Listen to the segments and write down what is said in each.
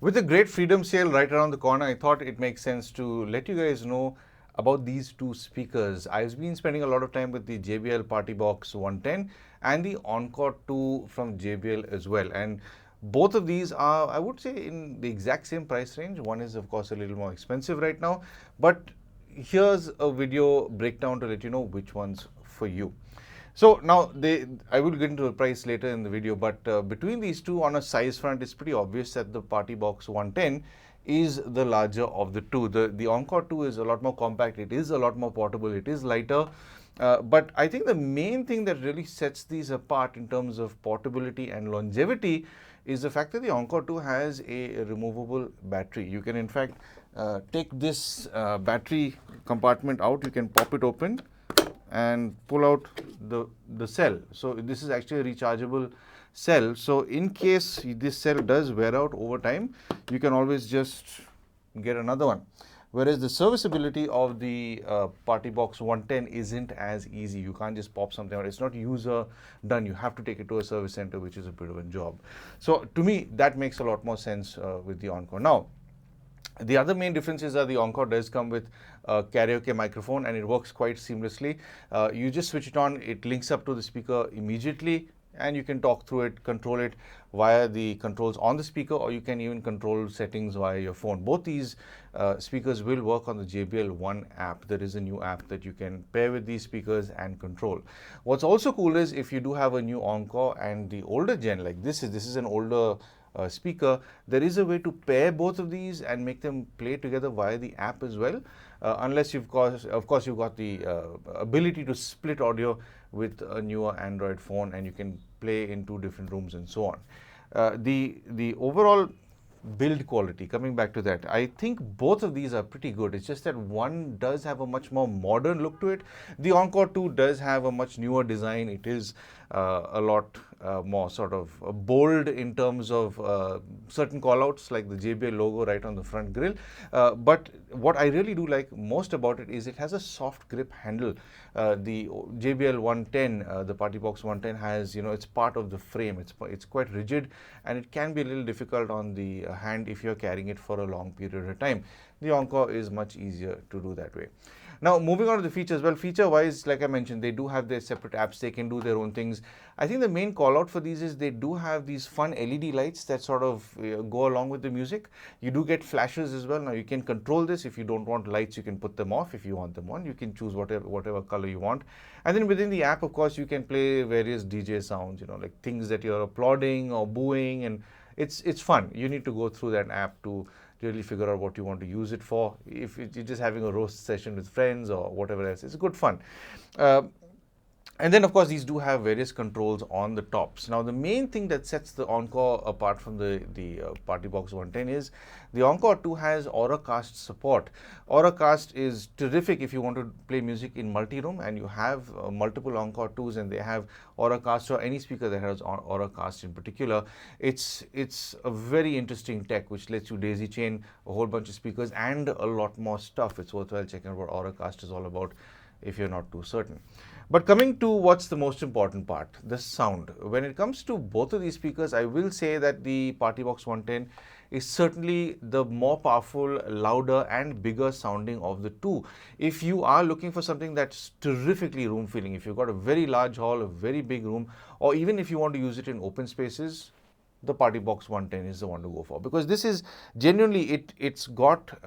With the great freedom sale right around the corner, I thought it makes sense to let you guys know about these two speakers. I've been spending a lot of time with the JBL PartyBox 110 and the Encore 2 from JBL as well. And both of these are, I would say, in the exact same price range. One is, of course, a little more expensive right now, but here's a video breakdown to let you know which one's for you. So now I will get into the price later in the video, but between these two on a size front, it's pretty obvious that the PartyBox 110 is the larger of the two. The Encore 2 is a lot more compact, it is a lot more portable, it is lighter. But I think the main thing that really sets these apart in terms of portability and longevity is the fact that the Encore 2 has a removable battery. You can in fact take this battery compartment out, you can pop it open and pull out the cell. So this is actually a rechargeable cell. So in case this cell does wear out over time, you can always just get another one. Whereas the serviceability of the PartyBox 110 isn't as easy. You can't just pop something out. It's not user done. You have to take it to a service center, which is a bit of a job. So to me, that makes a lot more sense with the Encore. Now, the other main differences are the Encore does come with a karaoke microphone and it works quite seamlessly. You just switch it on, it links up to the speaker immediately, and you can talk through it, control it via the controls on the speaker, or you can even control settings via your phone. Both these speakers will work on the JBL One app. There is a new app that you can pair with these speakers and control. What's also cool is if you do have a new Encore and the older gen, like this is an older speaker, there is a way to pair both of these and make them play together via the app as well, unless of course you've got the ability to split audio with a newer Android phone and you can play in two different rooms and so on. The overall build quality, coming back to that, I think both of these are pretty good. It's just that one does have a much more modern look to it. The Encore 2 does have a much newer design. It is a lot more sort of bold in terms of certain callouts like the JBL logo right on the front grille. But what I really do like most about it is it has a soft grip handle. The JBL 110, the PartyBox 110 has, it's part of the frame. It's quite rigid and it can be a little difficult on the hand if you're carrying it for a long period of time. The Encore is much easier to do that way. Now, moving on to the features. Well, feature-wise, like I mentioned, they do have their separate apps. They can do their own things. I think the main call-out for these is they do have these fun LED lights that sort of go along with the music. You do get flashes as well. Now, you can control this. If you don't want lights, you can put them off. If you want them on, you can choose whatever color you want. And then within the app, of course, you can play various DJ sounds, like things that you're applauding or booing, and it's fun. You need to go through that app to really figure out what you want to use it for. If you're just having a roast session with friends or whatever else, it's good fun. And then, of course, these do have various controls on the tops. Now, the main thing that sets the Encore apart from the PartyBox 110 is the Encore 2 has Auracast support. Auracast is terrific if you want to play music in multi-room and you have multiple Encore 2s and they have Auracast, or any speaker that has Auracast in particular. It's a very interesting tech which lets you daisy chain a whole bunch of speakers and a lot more stuff. It's worthwhile checking out what Auracast is all about if you're not too certain. But coming to what's the most important part, the sound. When it comes to both of these speakers, I will say that the PartyBox 110 is certainly the more powerful, louder and bigger sounding of the two. If you are looking for something that's terrifically room filling, if you've got a very large hall, a very big room, or even if you want to use it in open spaces, the PartyBox 110 is the one to go for, because this is genuinely, it's got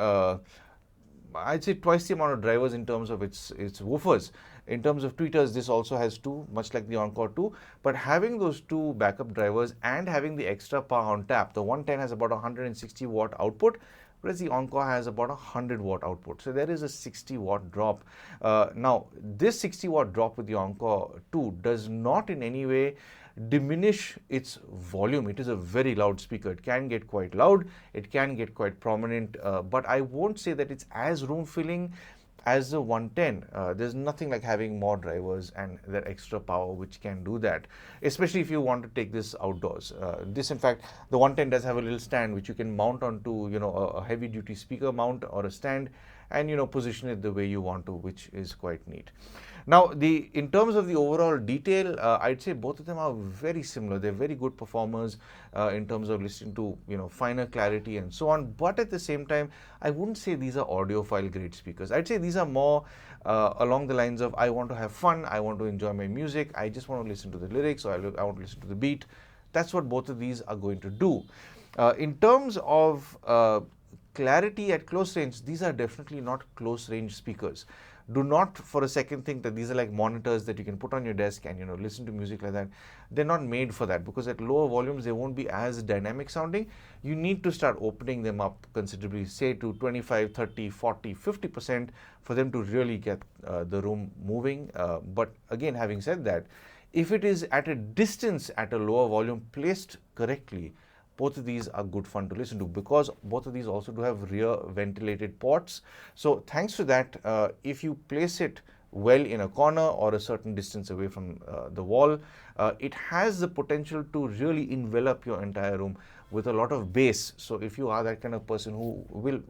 I'd say twice the amount of drivers in terms of its woofers. In terms of tweeters, this also has two, much like the Encore 2. But having those two backup drivers and having the extra power on tap, the 110 has about 160 watt output, whereas the Encore has about 100 watt output. So there is a 60 watt drop. Now, this 60 watt drop with the Encore 2 does not in any way diminish its volume. It is a very loud speaker. It can get quite loud, it can get quite prominent, but I won't say that it's as room filling as the 110. There's nothing like having more drivers and that extra power which can do that, especially if you want to take this outdoors. This, in fact, the 110 does have a little stand which you can mount onto, a heavy duty speaker mount or a stand, and position it the way you want to, which is quite neat. Now, in terms of the overall detail, I'd say both of them are very similar. They're very good performers in terms of listening to finer clarity and so on. But at the same time, I wouldn't say these are audiophile grade speakers. I'd say these are more along the lines of I want to have fun, I want to enjoy my music, I just want to listen to the lyrics, or I want to listen to the beat. That's what both of these are going to do. In terms of clarity at close range, these are definitely not close range speakers. Do not for a second think that these are like monitors that you can put on your desk and listen to music like that. They're not made for that, because at lower volumes they won't be as dynamic sounding. You need to start opening them up considerably, say to 25, 30, 40, 50% for them to really get the room moving. But again, having said that, if it is at a distance at a lower volume placed correctly, both of these are good fun to listen to, because both of these also do have rear ventilated ports. So thanks to that, if you place it well in a corner or a certain distance away from the wall, it has the potential to really envelop your entire room with a lot of bass. So if you are that kind of person who will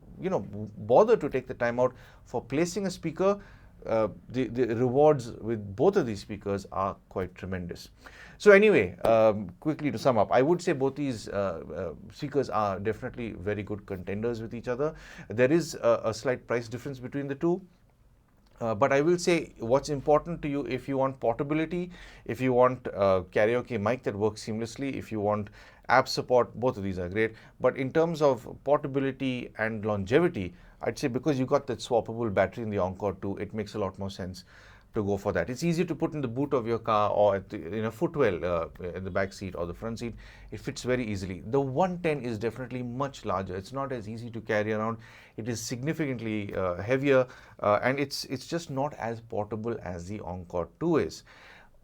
bother to take the time out for placing a speaker, the rewards with both of these speakers are quite tremendous. So anyway, quickly to sum up, I would say both these speakers are definitely very good contenders with each other. There is a slight price difference between the two. But I will say what's important to you: if you want portability, if you want karaoke mic that works seamlessly, if you want app support, both of these are great. But in terms of portability and longevity, I'd say because you got that swappable battery in the Encore 2, it makes a lot more sense to go for that. It's easy to put in the boot of your car or in a footwell in the back seat or the front seat. It fits very easily. The 110 is definitely much larger. It's not as easy to carry around. It is significantly heavier, and it's just not as portable as the Encore 2 is.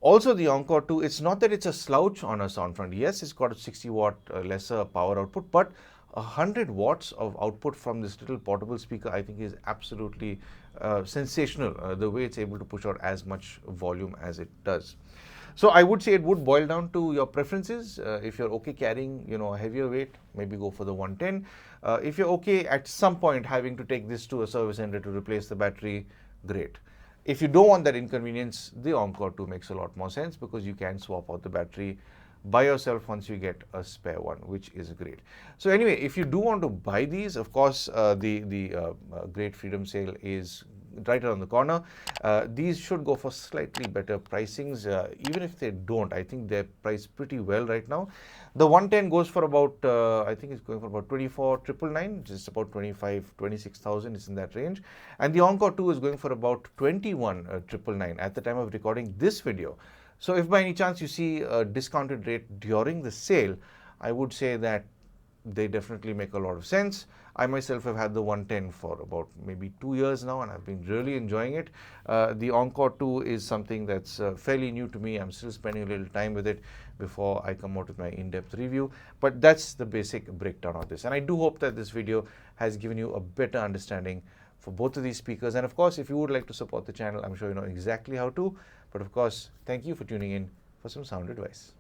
Also, the Encore 2, it's not that it's a slouch on a sound front. Yes, it's got a 60 watt lesser power output, but 100 watts of output from this little portable speaker, I think, is absolutely sensational, the way it's able to push out as much volume as it does. So I would say it would boil down to your preferences. If you're okay carrying a heavier weight, maybe go for the 110. If you're okay at some point having to take this to a service center to replace the battery, great. If you don't want that inconvenience, the Encore 2 makes a lot more sense, because you can swap out the battery by yourself once you get a spare one, which is great. So anyway, if you do want to buy these, of course, the Great Freedom Sale is right around the corner. These should go for slightly better pricings. Even if they don't, I think they're priced pretty well right now. The 110 goes for about, I think it's going for about 24,999, just about 26,000 is in that range. And the Encore 2 is going for about 21,999 at the time of recording this video. So if by any chance you see a discounted rate during the sale, I would say that they definitely make a lot of sense. I myself have had the 110 for about maybe 2 years now, and I've been really enjoying it. The Encore 2 is something that's fairly new to me. I'm still spending a little time with it before I come out with my in-depth review. But that's the basic breakdown of this. And I do hope that this video has given you a better understanding for both of these speakers. And of course, if you would like to support the channel, I'm sure you know exactly how to. But of course, thank you for tuning in for some sound advice.